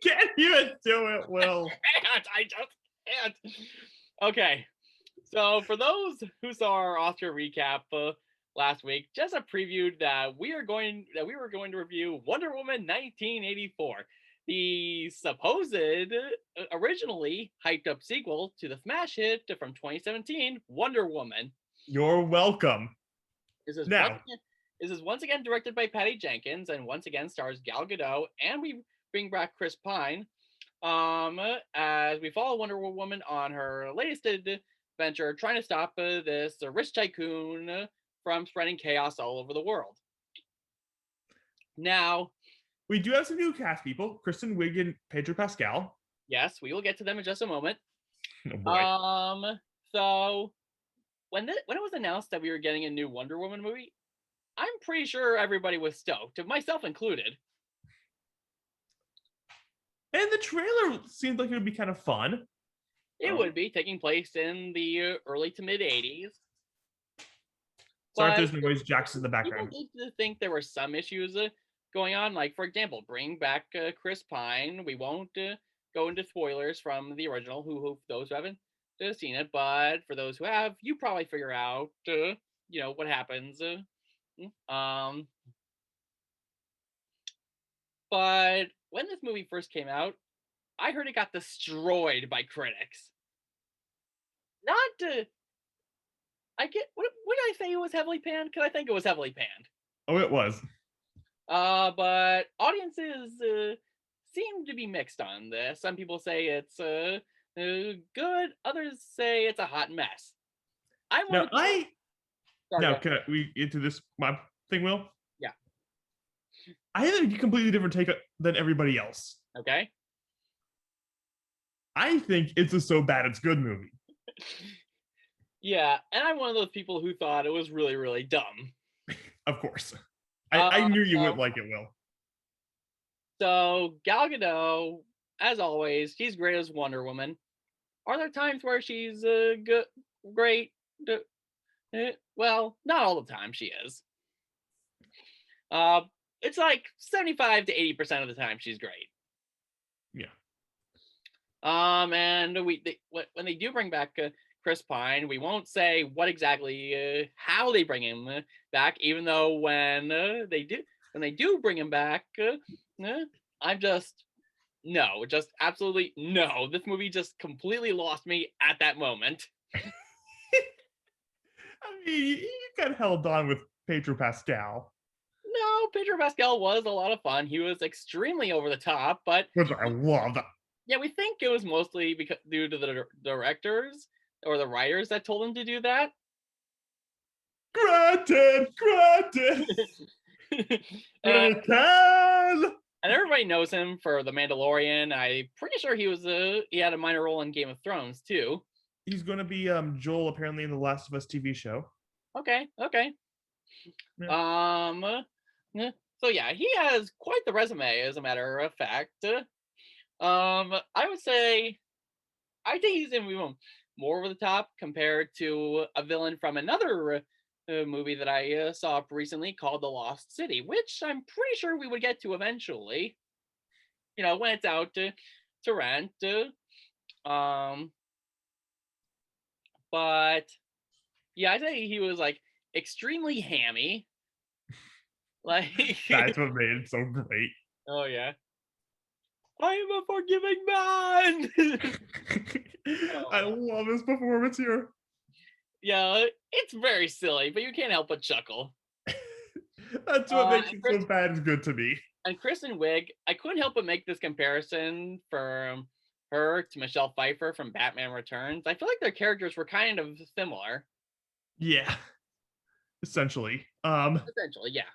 can't even do it, Will. I just can't. Okay, so for those who saw our Oscar recap last week, Jessup previewed that we were going to review Wonder Woman 1984, the supposed originally hyped up sequel to the smash hit from 2017, Wonder Woman. You're welcome. This is Now, once again directed by Patty Jenkins, and once again stars Gal Gadot, and we bring back Chris Pine. As we follow Wonder Woman on her latest adventure, trying to stop this rich tycoon from spreading chaos all over the world. Now, we do have some new cast people: Kristen, Wiig, and Pedro Pascal. Yes, we will get to them in just a moment. Oh boy. So when it was announced that we were getting a new Wonder Woman movie, I'm pretty sure everybody was stoked, myself included. And the trailer seemed like it would be kind of fun. It would be taking place in the early to mid 80s. Sorry if there's noise, Jack's in the background. People need to think there were some issues going on. Like, for example, bring back Chris Pine. We won't go into spoilers from the original, who those who haven't seen it. But for those who have, you probably figure out, what happens. But when this movie first came out, I heard it got destroyed by critics. I get, what did I say it was heavily panned? Because I think it was heavily panned. Oh, it was. But audiences seem to be mixed on this. Some people say it's good. Others say it's a hot mess. Can we into this my thing, Will? Yeah. I have a completely different take than everybody else. Okay. I think it's a so bad it's good movie. Yeah, and I'm one of those people who thought it was really, really dumb. Of course. I knew you wouldn't like it, Will. So, Gal Gadot, as always, she's great as Wonder Woman. Are there times where she's good, great? Well, not all the time she is. It's like 75 to 80% of the time she's great. Yeah. And when they do bring back Chris Pine, we won't say what exactly how they bring him back, even though when they do bring him back, I'm just absolutely no. This movie just completely lost me at that moment. I mean, you got held on with Pedro Pascal. No, Pedro Pascal was a lot of fun. He was extremely over the top, but which I love. Yeah, we think it was mostly due to the directors or the writers that told him to do that. Granted. And everybody knows him for The Mandalorian. I'm pretty sure he had a minor role in Game of Thrones too. He's going to be Joel apparently in the Last of Us TV show. Okay. Yeah. So yeah, he has quite the resume, as a matter of fact. I would say, I think he's in more over the top compared to a villain from another movie that I saw recently called The Lost City, which I'm pretty sure we would get to eventually. When it's out to rent. But yeah, I'd say he was like extremely hammy. Like that's what made it so great. Oh yeah. I am a forgiving man. I love his performance here. Yeah, it's very silly, but you can't help but chuckle. That's what makes it so bad is good to me. And Kristen Wiig, I couldn't help but make this comparison from her to Michelle Pfeiffer from Batman Returns. I feel like their characters were kind of similar. Yeah. Essentially. Essentially, yeah.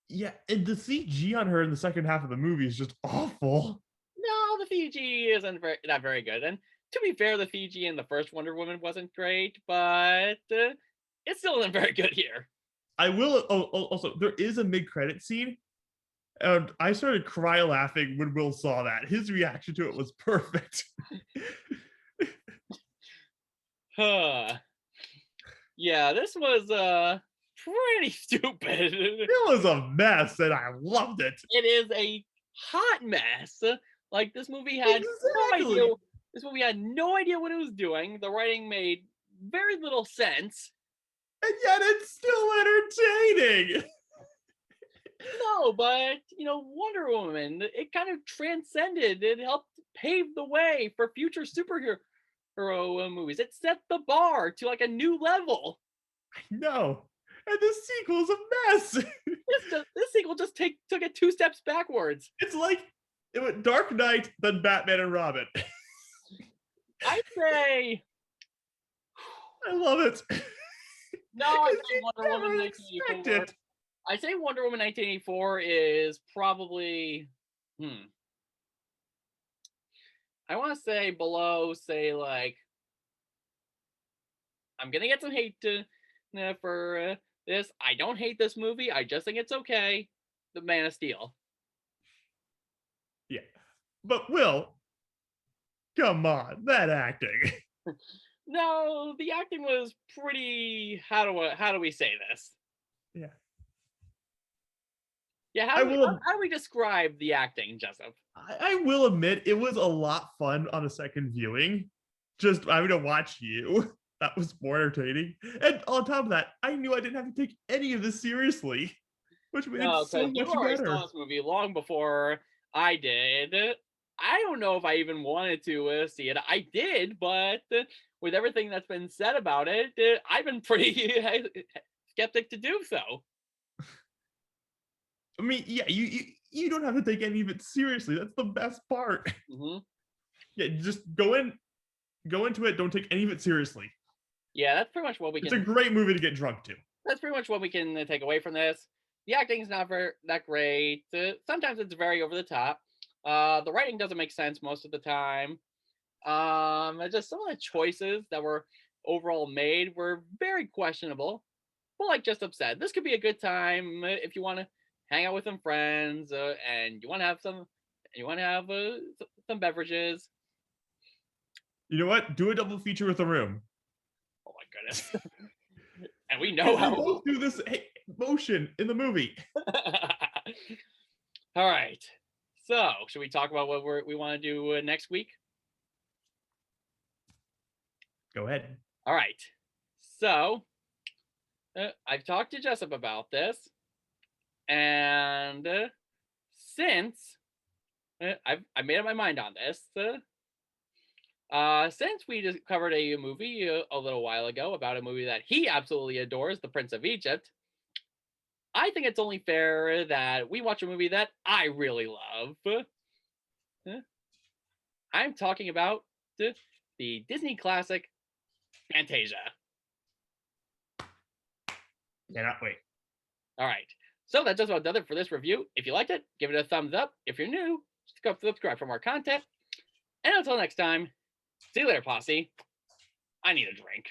Yeah, and the CG on her in the second half of the movie is just awful. No, the CG isn't not very good. And to be fair, the CG in the first Wonder Woman wasn't great, but it still isn't very good here. I will also, there is a mid-credit scene, and I started laughing when Will saw that. His reaction to it was perfect. Yeah, this was pretty stupid. It was a mess, and I loved it. It is a hot mess. Like this movie had no idea. Exactly. This movie had no idea what it was doing. The writing made very little sense. And yet it's still entertaining. No, but Wonder Woman, it kind of transcended. It helped pave the way for future superhero movies. It set the bar to like a new level. No. And the sequel's a mess. This sequel just took it 2 steps backwards. It's like it went Dark Knight, then Batman and Robin. I'd say I love it. no. I Because say you Wonder never Woman expect 1984. it. I say Wonder Woman 1984 is probably I want to say below, say like I'm gonna get some hate for this. I don't hate this movie. I just think it's okay. The Man of Steel. Yeah. But Will, come on, that acting. No, the acting was pretty. How do we say this? Yeah. Yeah, I will how do we describe the acting, Jessup? I will admit it was a lot fun on a second viewing. Just having to watch you. That was more entertaining. And on top of that, I knew I didn't have to take any of this seriously, which made No, it so because you much already better. saw this movie long before I did. I don't know if I even wanted to see it. I did, but with everything that's been said about it, I've been pretty skeptic to do so. I mean, yeah, you don't have to take any of it seriously. That's the best part. Hmm. Yeah, just go into it. Don't take any of it seriously. Yeah, that's pretty much what we It's a can. great movie to get drunk to. That's pretty much what we can take away from this. The acting's not that great. Sometimes it's very over the top. The writing doesn't make sense most of the time. Just some of the choices that were overall made were very questionable. But like just said, this could be a good time if you want to hang out with some friends and you want to have some beverages. You know what? Do a double feature with The Room. Oh my goodness! And we know Because they how. both do this motion in the movie. All right. So, should we talk about what we want to do next week? Go ahead. All right. So, I've talked to Jessup about this, and since I made up my mind on this, since we just covered a movie a little while ago about a movie that he absolutely adores, The Prince of Egypt, I think it's only fair that we watch a movie that I really love. I'm talking about the Disney classic Fantasia. Cannot wait. All right. So that just about does it for this review. If you liked it, give it a thumbs up. If you're new, subscribe for more content. And until next time, see you later, posse. I need a drink.